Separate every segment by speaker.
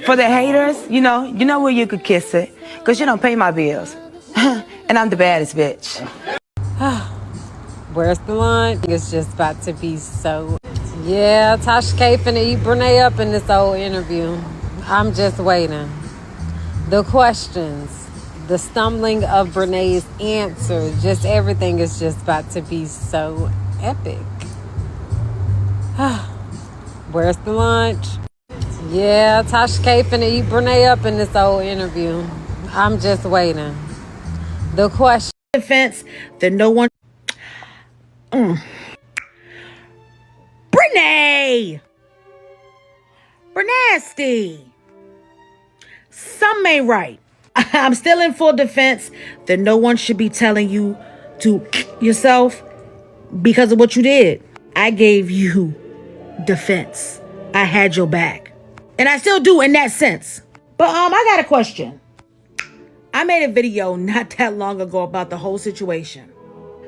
Speaker 1: For the haters, you know where you could kiss it, because you don't pay my bills. And I'm the baddest bitch.
Speaker 2: Where's the lunch? It's just about to be so... Yeah, Tasha K finna eat Brenay up in this whole interview. I'm just waiting. The questions, the stumbling of Brenay's answer, just everything is just about to be so epic. Where's the lunch? Yeah, Tasha K finna eat Brenay up in this whole interview. I'm just waiting. The question...
Speaker 1: Defense that no one... Brenay! Brenasty! Some may write. I'm still in full defense that no one should be telling you to yourself because of what you did. I gave you defense. I had your back. And I still do in that sense. But I got a question. I made a video not that long ago about the whole situation.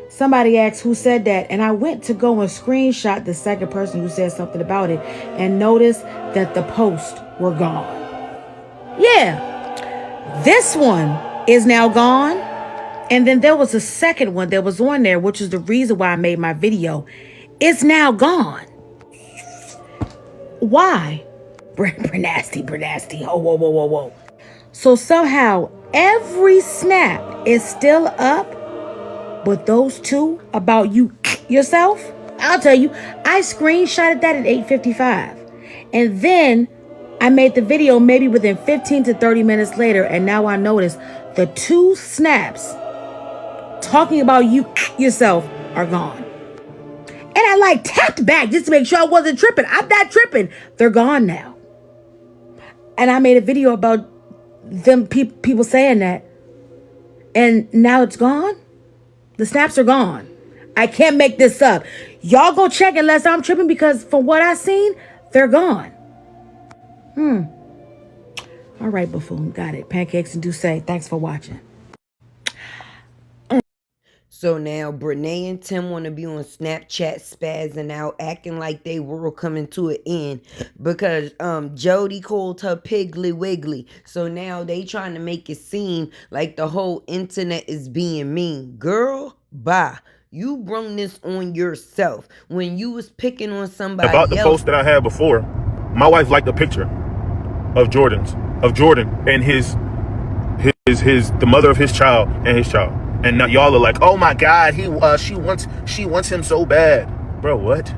Speaker 1: Somebody asked who said that, and I went to go and screenshot the second person who said something about it and noticed that the posts were gone. Yeah, this one is now gone. And then there was a second one that was on there, which is the reason why I made my video. It's now gone. Why? Brenasty. Oh, whoa. So somehow every snap is still up, but those two about you yourself, I'll tell you, I screenshotted that at 8:55. And then I made the video maybe within 15 to 30 minutes later, and now I notice the two snaps talking about you yourself are gone. And I tapped back just to make sure I wasn't tripping. I'm not tripping. They're gone now. And I made a video about them people saying that. And now it's gone. The snaps are gone. I can't make this up. Y'all go check unless I'm tripping, because from what I seen, they're gone. All right, buffoon. Got it. Pancakes and Douce. Thanks for watching.
Speaker 3: So now Brenay and Tim want to be on Snapchat spazzing out, acting like they world coming to an end because JODI called her Piggly Wiggly. So now they trying to make it seem like the whole internet is being mean. Girl, bye. You brung this on yourself when you was picking on somebody
Speaker 4: about the
Speaker 3: else.
Speaker 4: post that I had before. My wife liked a picture of Jordan and the mother of his child and his child. And now y'all are like, oh my God, she wants him so bad. Bro, what?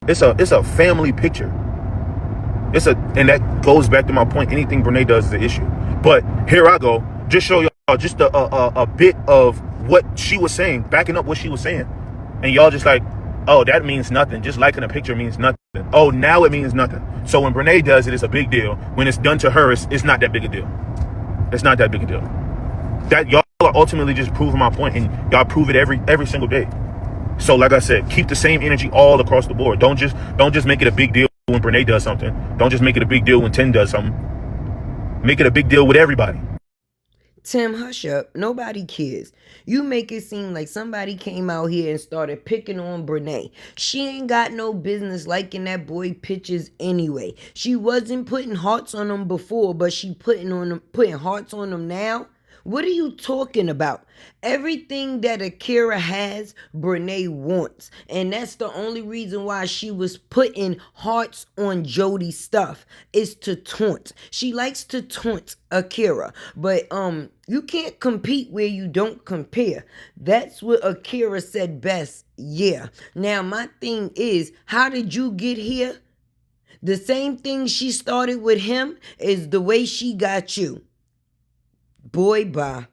Speaker 4: It's a family picture. And that goes back to my point. Anything Brenay does is an issue. But here I go, just show y'all just a bit of what she was saying, backing up what she was saying. And y'all just like, oh, that means nothing. Just liking a picture means nothing. Oh, now it means nothing. So when Brenay does it, it's a big deal. When it's done to her, it's not that big a deal. It's not that big a deal. That y'all are ultimately just proving my point, and y'all prove it every single day. So like I said, keep the same energy all across the board. Don't just make it a big deal when Brenay does something. Don't just make it a big deal when Tim does something. Make it a big deal with everybody.
Speaker 3: Tim, hush up. Nobody cares. You make it seem like somebody came out here and started picking on Brenay. She ain't got no business liking that boy pictures anyway. She wasn't putting hearts on him before, but she putting hearts on him now. What are you talking about? Everything that Akira has, Brenay wants. And that's the only reason why she was putting hearts on JODI stuff, is to taunt. She likes to taunt Akira. But you can't compete where you don't compare. That's what Akira said best. Yeah. Now my thing is, how did you get here? The same thing she started with him is the way she got you. Boy, bye.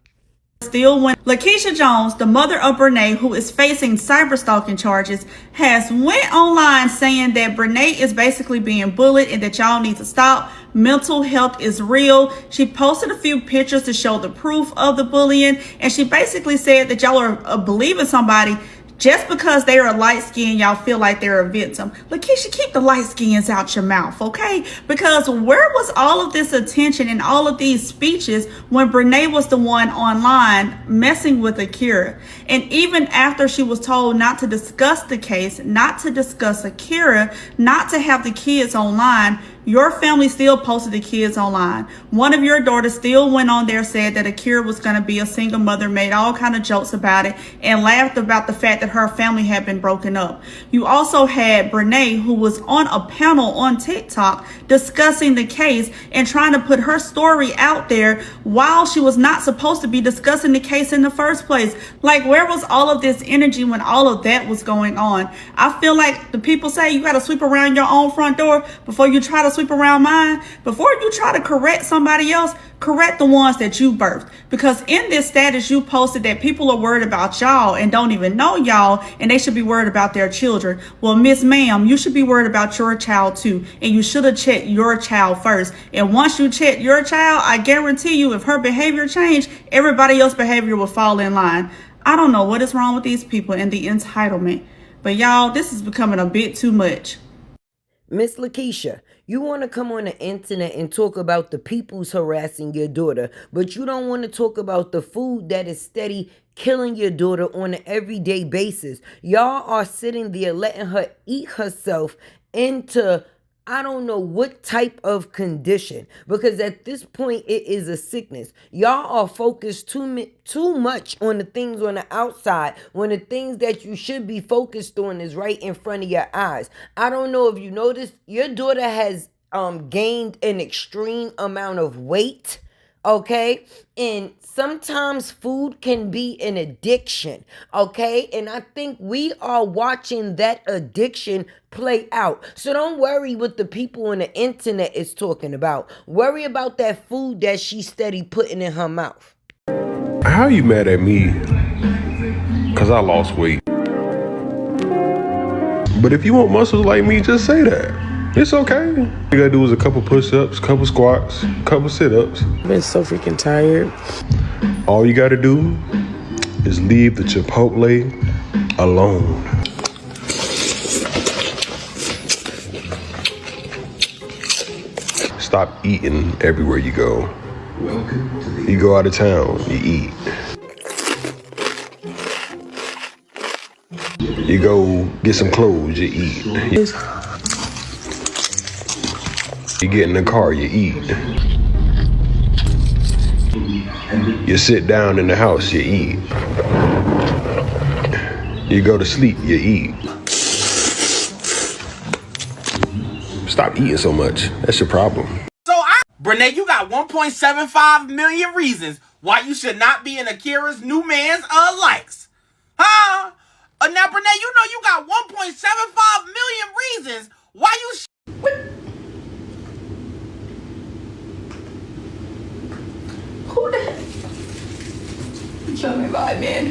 Speaker 5: Still, when Lakeisha Jones, the mother of Brenay, who is facing cyberstalking charges, has went online saying that Brenay is basically being bullied and that y'all need to stop. Mental health is real. She posted a few pictures to show the proof of the bullying, and she basically said that y'all are believing somebody just because they are light skinned, y'all feel like they're a victim. Lakeisha, keep the light skins out your mouth, okay? Because where was all of this attention and all of these speeches when Brenay was the one online messing with Akira? And even after she was told not to discuss the case, not to discuss Akira, not to have the kids online, Your family still posted the kids online. One of your daughters still went on there, said that Akira was going to be a single mother, made all kind of jokes about it, and laughed about the fact that her family had been broken up. You also had Brenay, who was on a panel on TikTok discussing the case and trying to put her story out there while she was not supposed to be discussing the case in the first place. Like, where was all of this energy when all of that was going on? I feel like the people say you got to sweep around your own front door before you try to sweep around mine. Before you try to correct somebody else, correct the ones that you birthed. Because in this status, you posted that people are worried about y'all and don't even know y'all, and they should be worried about their children. Well, Miss Ma'am, you should be worried about your child too, and you should have checked your child first. And once you check your child, I guarantee you, if her behavior changed, everybody else's behavior will fall in line. I don't know what is wrong with these people and the entitlement, but y'all, this is becoming a bit too much.
Speaker 3: Miss Lakeisha, you want to come on the internet and talk about the people's harassing your daughter, but you don't want to talk about the food that is steady killing your daughter on an everyday basis. Y'all are sitting there letting her eat herself into I don't know what type of condition, because at this point it is a sickness. Y'all are focused too much on the things on the outside when the things that you should be focused on is right in front of your eyes. I don't know if you noticed, your daughter has gained an extreme amount of weight. Okay, and sometimes food can be an addiction. Okay, and I think we are watching that addiction play out. So don't worry what the people on the internet is talking about. Worry about that food that she's steady putting in her mouth.
Speaker 6: How you mad at me? Cause I lost weight. But if you want muscles like me, just say that. It's okay. You gotta do is a couple push-ups, couple squats, couple sit-ups.
Speaker 7: I've been so freaking tired.
Speaker 6: All you gotta do is leave the Chipotle alone. Stop eating everywhere you go. You go out of town, you eat. You go get some clothes, you eat. You get in the car, you eat. You sit down in the house, you eat. You go to sleep, you eat. Stop eating so much. That's your problem.
Speaker 8: Brenay, you got 1.75 million reasons why you should not be in Akira's new man's likes. Huh? Now, Brenay, you know you got 1.75 million reasons why you
Speaker 9: Who the heck? Kill me vibe, man.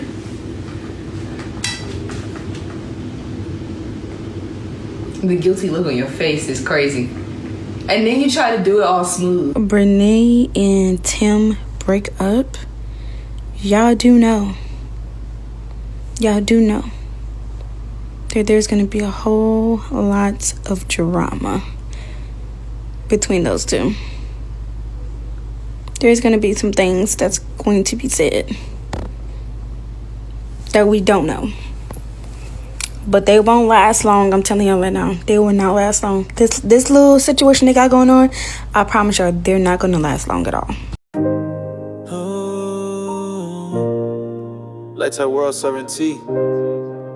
Speaker 9: The guilty look on your face is crazy. And then you try to do it all smooth.
Speaker 1: Brenay and Tim break up. Y'all do know. Y'all do know that there's going to be a whole lot of drama between those two. There's going to be some things that's going to be said that we don't know. But they won't last long. I'm telling you right now. They will not last long. This little situation they got going on, I promise you, they're not going to last long at all.
Speaker 10: Latex World serving tea.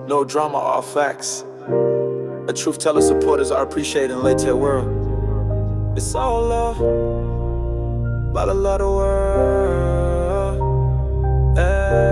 Speaker 10: No drama, all facts. A truth teller supporters are appreciated in Latex World. It's all love. About a lot of world. Hey.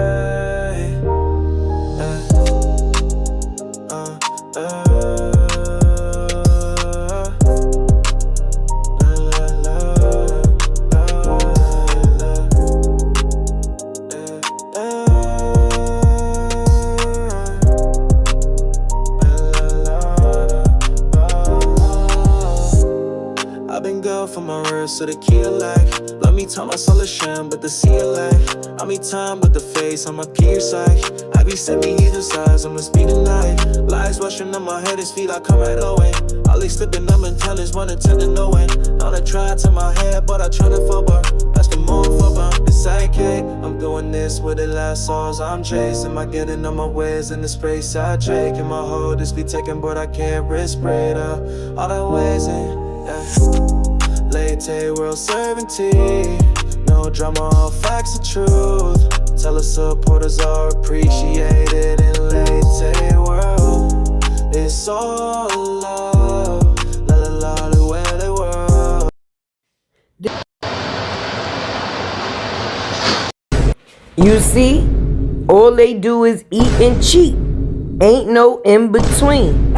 Speaker 10: For my words to the key of life. Let me tell my soul a sham, but the sea of life. I mean time, but the face on my peer side. I be sent me either sides, I'ma speed tonight. Lies rushing on my head, his feet, I come right away. All they slipping, I'm intelligent, one intend to know it. On a try to my head, but I try to fall back. That's the more for the psyche. I'm doing this with the last souls I'm chasing. My getting on my ways in the space I take. And my hold this be taken, but I can't risk it. All the ways in. yeah. Latte world serving tea. No drama, all facts and truth. Tell us supporters are appreciated in Latte world. It's all love. La la la, the way they world.
Speaker 3: You see, all they do is eat and cheat. Ain't no in between.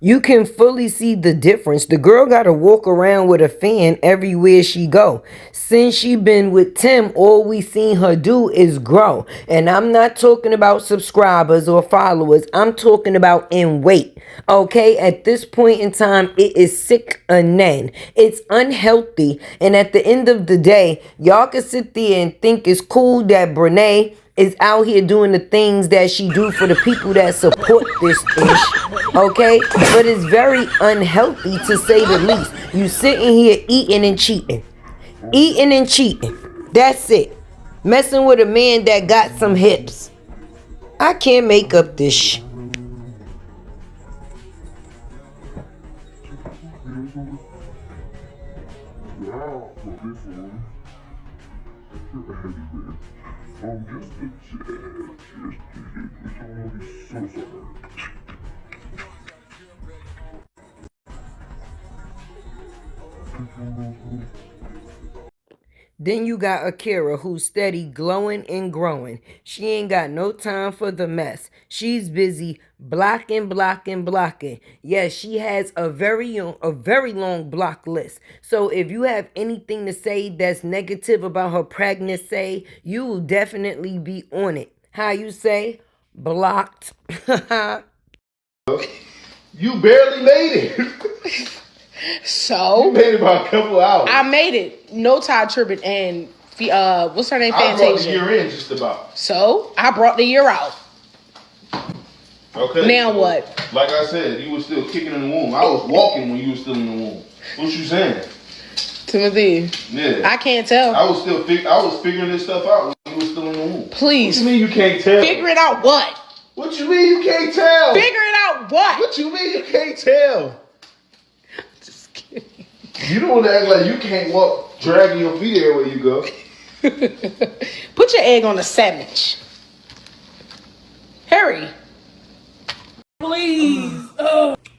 Speaker 3: You can fully see the difference. The girl gotta walk around with a fan everywhere she go. Since she been with Tim, all we seen her do is grow. And I'm not talking about subscribers or followers. I'm talking about in weight. Okay, at this point in time, it is sickening. It's unhealthy. And at the end of the day, y'all can sit there and think it's cool that Brenay is out here doing the things that she do for the people that support this ish, okay? But it's very unhealthy to say the least. You sitting here eating and cheating. Eating and cheating. That's it. Messing with a man that got some hips. I can't make up this shit. Then you got Akira, who's steady glowing and growing. She ain't got no time for the mess. She's busy blocking. Yes, she has a very long block list. So if you have anything to say that's negative about her pregnancy, you will definitely be on it. How you say? Blocked.
Speaker 4: You barely made it.
Speaker 11: So
Speaker 4: you made it about a couple hours.
Speaker 11: I made it. No Todd tripping and what's her name?
Speaker 4: I
Speaker 11: Fantasia.
Speaker 4: brought the year in just about.
Speaker 11: So I brought the year out.
Speaker 4: Okay.
Speaker 11: Now
Speaker 4: so,
Speaker 11: what?
Speaker 4: Like I said, you were still kicking in the womb. I was walking when you were still in the womb. What you saying?
Speaker 11: Timothy.
Speaker 4: Yeah.
Speaker 11: I can't tell.
Speaker 4: I was figuring this stuff out when you were still in the womb.
Speaker 11: Please.
Speaker 4: What you mean you can't tell?
Speaker 11: Figure it out what?
Speaker 4: What you mean you can't tell?
Speaker 11: Figure it out what?
Speaker 4: What you mean you can't tell?
Speaker 11: Just kidding.
Speaker 4: You don't want to act like you can't walk dragging your feet everywhere you go.
Speaker 11: Put your egg on the sandwich. Harry.
Speaker 12: Please.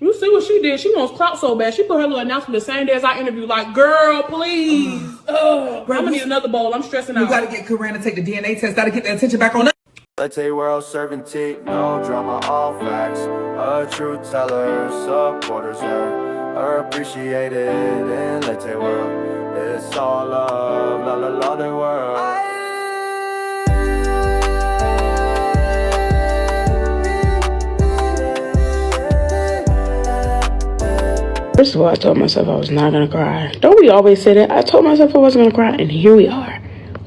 Speaker 12: You see what she did? She wants clout so bad. She put her little announcement the same day as our interview. Like, girl, please. I'm gonna need another bowl. I'm stressing out.
Speaker 13: You gotta get Corinne to take the DNA test. Gotta get the attention back on us.
Speaker 10: Latte world serving tea, no drama, all facts. A truth teller, supporters are appreciated in Latte world. It's all love, la la la, the world.
Speaker 7: First of all, I told myself I was not gonna cry. Don't we always say that? I told myself I wasn't gonna cry, and here we are.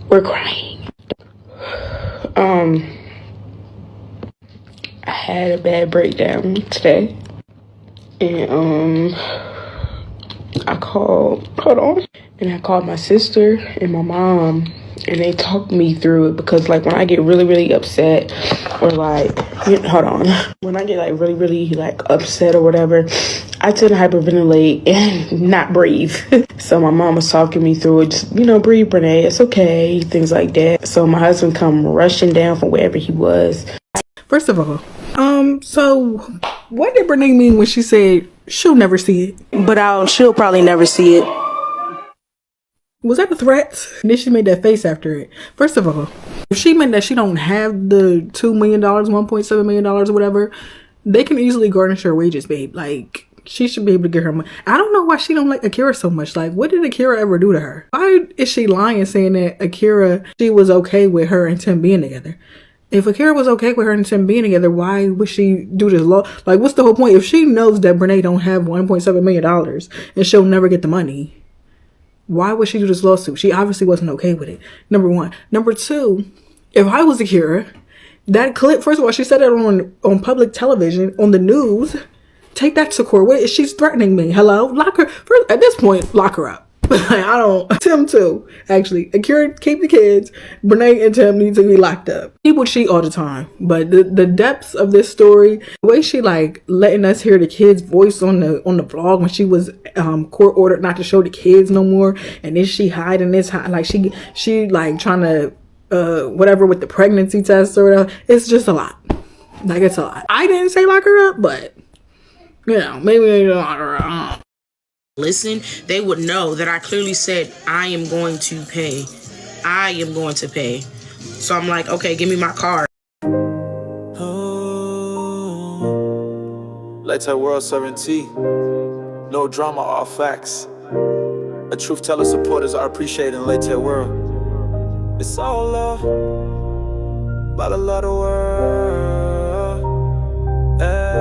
Speaker 7: We're crying. I had a bad breakdown today, and I called my sister and my mom, and they talked me through it because, like, when I get really upset, or like, when I get like really upset or whatever, I tend to hyperventilate and not breathe. So my mom was talking me through it. Just, breathe, Brenay, it's okay, things like that. So my husband come rushing down from wherever he was.
Speaker 12: First of all, so what did Brenay mean when she said she'll never see it?
Speaker 14: But she'll probably never see it.
Speaker 12: Was that a threat? And then she made that face after it. First of all, if she meant that she don't have the $2 million, $1.7 million or whatever, they can easily garnish her wages, babe. Like, she should be able to get her money. I don't know why she don't like Akira so much. Like, what did Akira ever do to her? Why is she lying saying that Akira, she was okay with her and Tim being together? If Akira was okay with her and Tim being together, why would she do this law? Like, what's the whole point? If she knows that Brenay don't have $1.7 million and she'll never get the money, why would she do this lawsuit? She obviously wasn't okay with it. Number one. Number two, if I was Akira, that clip, first of all, she said it on public television, on the news. Take that to court. She's threatening me. Hello? Lock her. First, at this point, lock her up. I don't. Tim too, actually. Akira, keep the kids. Brenay and Tim need to be locked up. People cheat all the time, but the depths of this story, the way she like letting us hear the kids' voice on the vlog when she was court ordered not to show the kids no more, and then she hiding this, like she like trying to whatever with the pregnancy test or whatever. It's just a lot. Like, it's a lot. I didn't say lock her up, but you know, maybe they don't lock her up.
Speaker 14: Listen, they would know that I clearly said I am going to pay. I am going to pay. So I'm like, okay, give me my card.
Speaker 10: Latex World sovereignty. No drama, all facts. A truth teller supporters are appreciated in Latex World. It's all love, but a lot of world. Hey.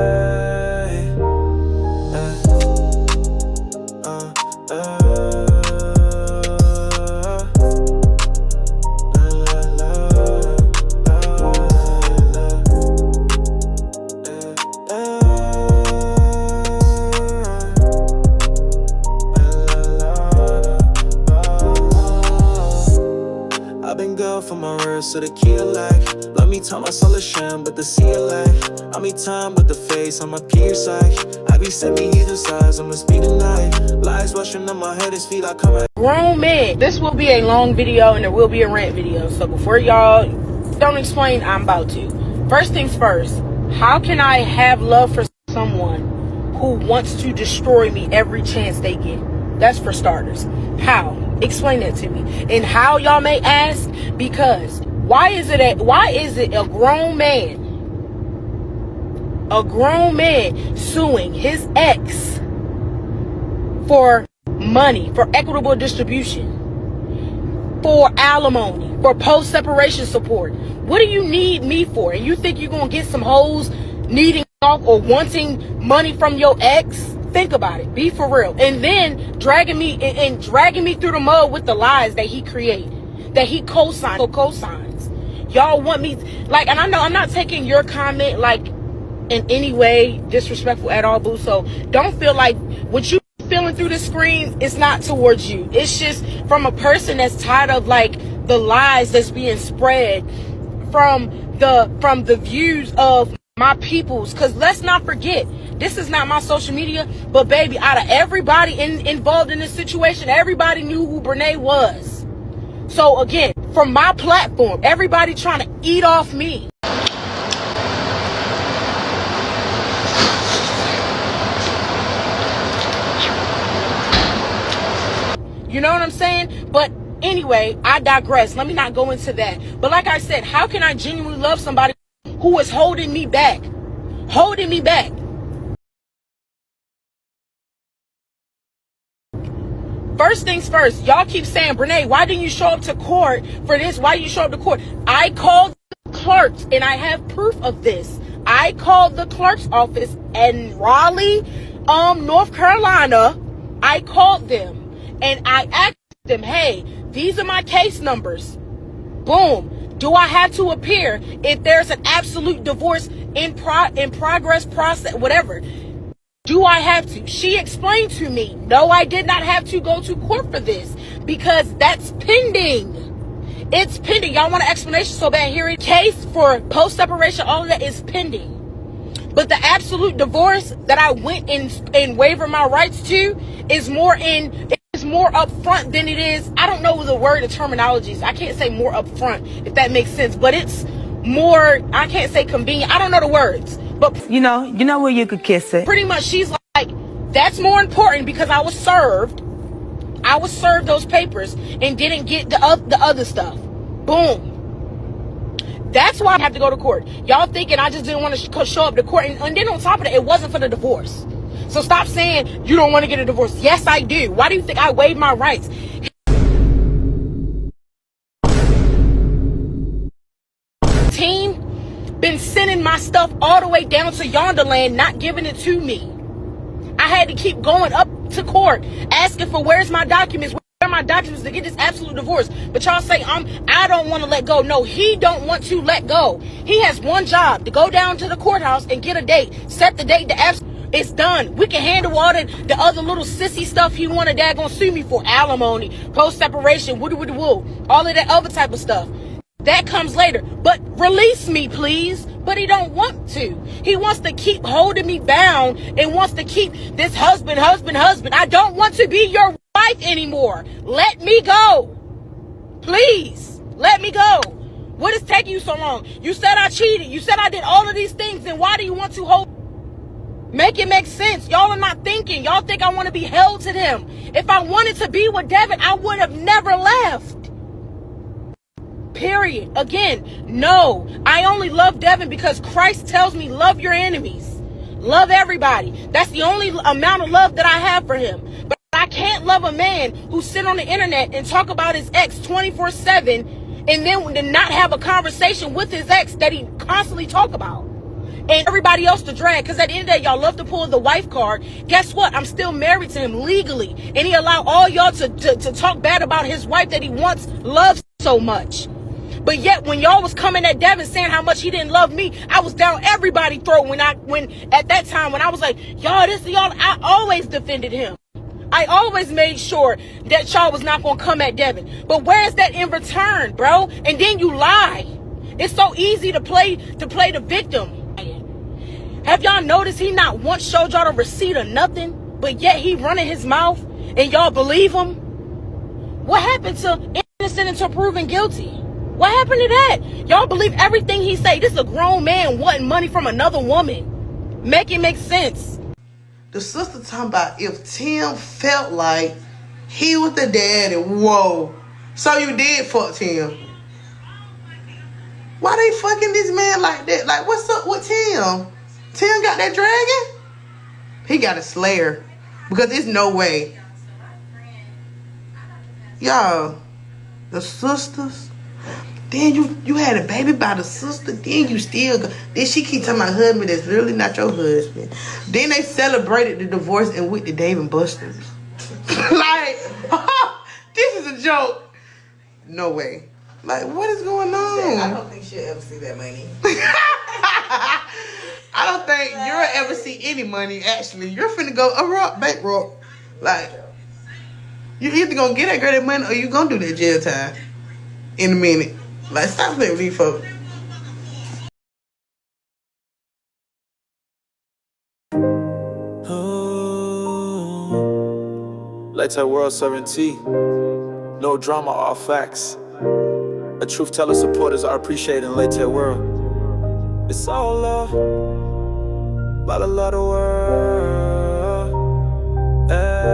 Speaker 10: For my words to the key of life. Let me tell my soul a sham, but the sea of life. I mean time with the face on my peer side. I be send me either sides, I'ma speak tonight. Lies rushing on my head, it's feel like coming.
Speaker 11: Grown men. This will be a long video and there will be a rant video. So before y'all don't explain, I'm about to. First things first, how can I have love for someone who wants to destroy me every chance they get? That's for starters. How? Explain that to me. And how, y'all may ask, because why is it a grown man suing his ex for money, for equitable distribution, for alimony, for post-separation support? What do you need me for? And you think you're gonna get some hoes needing off or wanting money from your ex? Think about it. Be for real. And then dragging me through the mud with the lies that he created, that he co-signs. Y'all want me like, and I know I'm not taking your comment like in any way disrespectful at all, boo. So don't feel like what you feeling through the screen is not towards you. It's just from a person that's tired of like the lies that's being spread from the views of my peoples. Because let's not forget, this is not my social media, but baby, out of everybody involved in this situation, everybody knew who Brenay was. So again, from my platform, everybody trying to eat off me. You know what I'm saying? But anyway, I digress. Let me not go into that. But like I said, how can I genuinely love somebody who is holding me back? Holding me back. First things first, y'all keep saying, Brenay, why didn't you show up to court for this? Why didn't you show up to court? I called the clerks, and I have proof of this. I called the clerk's office in Raleigh, North Carolina. I called them, and I asked them, hey, these are my case numbers. Boom. Do I have to appear if there's an absolute divorce in progress, process, whatever? Do I have to? She explained to me, no, I did not have to go to court for this because that's pending. It's pending. Y'all want an explanation so bad? Here it. Case for post-separation, all of that is pending. But the absolute divorce that I went and waiver my rights to is more upfront than it is. I don't know the word, the terminologies. I can't say more upfront, if that makes sense. But it's more, I can't say convenient. I don't know the words. But
Speaker 15: you know where you could kiss it.
Speaker 11: Pretty much, she's like, that's more important because I was served those papers and didn't get the other stuff. Boom. That's why I have to go to court. Y'all thinking I just didn't want to show up to court, and then on top of that, it wasn't for the divorce. So stop saying you don't want to get a divorce. Yes, I do. Why do you think I waived my rights? Team been sending my stuff all the way down to Yonderland, not giving it to me. I had to keep going up to court, asking for where's my documents, where are my documents to get this absolute divorce. But y'all say I don't want to let go. No, he don't want to let go. He has one job, to go down to the courthouse and get a date, set the date, It's done. We can handle all the other little sissy stuff he wanted dad gonna sue me for. Alimony, post-separation, woo-woo-woo, all of that other type of stuff. That comes later. But release me, please. But he don't want to. He wants to keep holding me bound and wants to keep this husband. I don't want to be your wife anymore. Let me go. Please, let me go. What is taking you so long? You said I cheated. You said I did all of these things. Then why do you want to hold? Make it make sense. Y'all are not thinking. Y'all think I want to be held to them. If I wanted to be with Devin, I would have never left. Period. Again, no. I only love Devin because Christ tells me love your enemies. Love everybody. That's the only amount of love that I have for him. But I can't love a man who sit on the internet and talk about his ex 24/7 and then not have a conversation with his ex that he constantly talk about. And everybody else to drag. Because at the end of the day, y'all love to pull the wife card. Guess what? I'm still married to him legally. And he allowed all y'all to talk bad about his wife that he once loved so much. But yet, when y'all was coming at Devin saying how much he didn't love me, I was down everybody's throat when at that time when I was like, y'all, I always defended him. I always made sure that y'all was not gonna come at Devin. But where's that in return, bro? And then you lie. It's so easy to play the victim. Have y'all noticed he not once showed y'all the receipt or nothing, but yet he running his mouth and y'all believe him? What happened to innocent until proven guilty? What happened to that? Y'all believe everything he say. This is a grown man wanting money from another woman. Make it make sense.
Speaker 16: The sister talking about if Tim felt like he was the daddy. Whoa. So you did fuck Tim. Why they fucking this man like that? Like, what's up with Tim? Tim got that dragon? He got a slayer. Because there's no way. Y'all, the sisters. Then you had a baby by the sister. Then you still go. Then she keep talking about husband that's literally not your husband. Then they celebrated the divorce and with the Dave and Buster's. Like, this is a joke. No way. Like, what is going on?
Speaker 3: I don't think she'll ever see that money.
Speaker 16: I don't think you'll ever see any money, actually. You're finna go bankrupt. Like, you either gonna get that girl that money or you gonna do that jail time in a minute. Like, stop playing with these folks.
Speaker 10: Late Night World Sovereignty. No drama, all facts. A truth teller supporters are appreciated in Late Night World. It's all love, about a lot of world. Ay,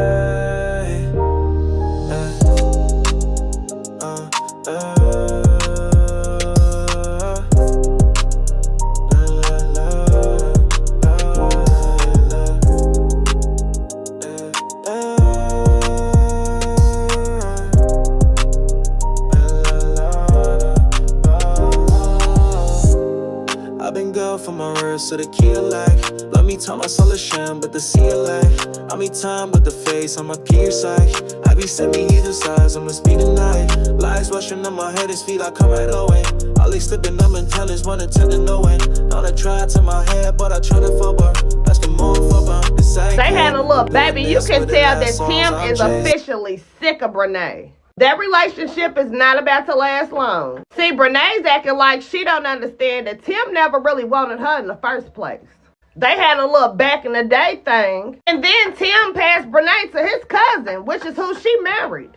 Speaker 10: for my words to the key of life. Let me tell my soul a sham, but the sea of life. I mean time with the face, I'm a peer side. I be send me either sides, I'ma speak tonight. Lies rushing on my head, his feet, I come right away. All these slipping up and tellings, one attempt to know it. All I try to my head, but I try to fall bar. That's the more for bar.
Speaker 17: They had a little baby, you can tell that Tim is officially sick of Brenay. That relationship is not about to last long. See, Brenay's acting like she don't understand that Tim never really wanted her in the first place. They had a little back in the day thing. And then Tim passed Brenay to his cousin, which is who she married.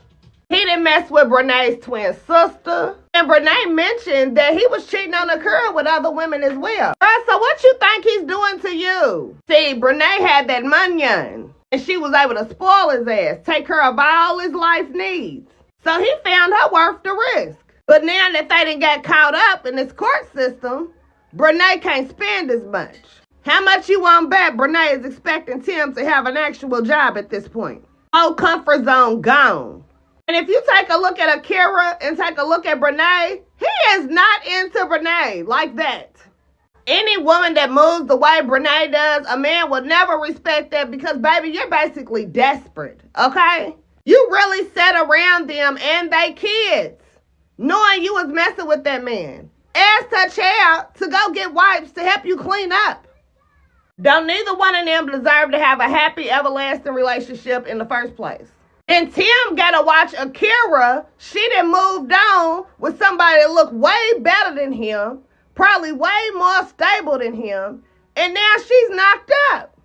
Speaker 17: He didn't mess with Brenay's twin sister. And Brenay mentioned that he was cheating on Akira with other women as well. Right, so what you think he's doing to you? See, Brenay had that money, and she was able to spoil his ass, take care of all his life needs. So he found her worth the risk. But now that they done got caught up in this court system, Brenay can't spend as much. How much you want bet Brenay is expecting Tim to have an actual job at this point? Whole comfort zone gone. And if you take a look at Akira and take a look at Brenay, he is not into Brenay like that. Any woman that moves the way Brenay does, a man will never respect that because, baby, you're basically desperate, okay? You really sat around them and they kids, knowing you was messing with that man. Asked her child to go get wipes to help you clean up. Don't neither one of them deserve to have a happy, everlasting relationship in the first place. And Tim gotta watch Akira. She done moved on with somebody that looked way better than him, probably way more stable than him, and now she's knocked up.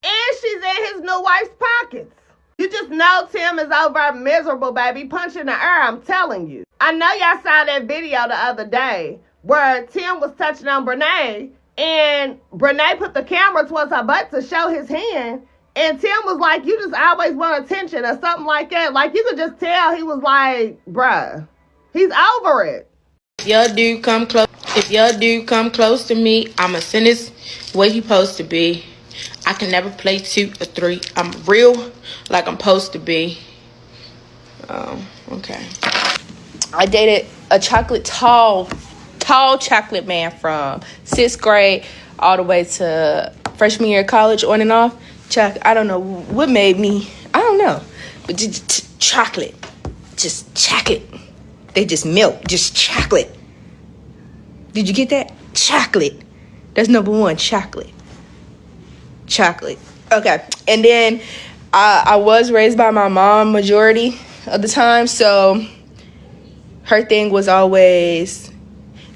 Speaker 17: And she's in his new wife's pockets. You just know Tim is over miserable, baby. Punch in the air, I'm telling you. I know y'all saw that video the other day where Tim was touching on Brenay, and Brenay put the camera towards her butt to show his hand, and Tim was like, you just always want attention or something like that. Like, you could just tell he was like, bruh, he's over it.
Speaker 9: If your dude come close to me, I'ma send this where he supposed to be. I can never play 2 or 3. I'm real like I'm supposed to be. Okay.
Speaker 18: I dated a tall chocolate man from 6th grade all the way to freshman year of college, on and off. I don't know what made me, I don't know, but just chocolate. Just chocolate. They just milk, just chocolate. Did you get that? Chocolate. That's number 1, chocolate. Chocolate. Okay. And then I was raised by my mom majority of the time, so her thing was always,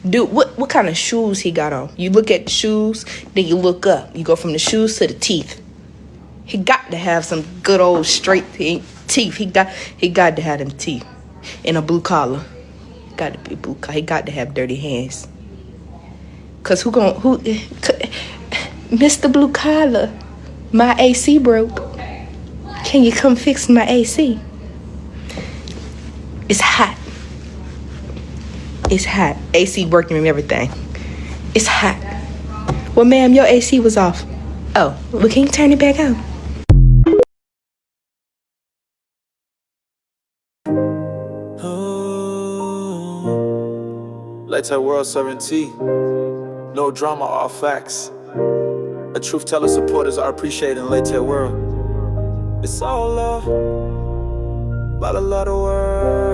Speaker 18: dude, what kind of shoes he got on? You look at the shoes, then you look up. You go from the shoes to the teeth. He got to have some good old straight teeth. He got to have them teeth. And a blue collar. Got to be blue collar. He got to have dirty hands. Cause Mr. Blue Collar, my AC broke. Can you come fix my AC? It's hot. It's hot. AC working and everything. It's hot. Well, ma'am, your AC was off. Oh, well, can you turn it back on?
Speaker 10: LaTeWorld serving tea. No drama, all facts. A truth teller supporters are appreciating LaTeWorld. It's all love, but a lot of words.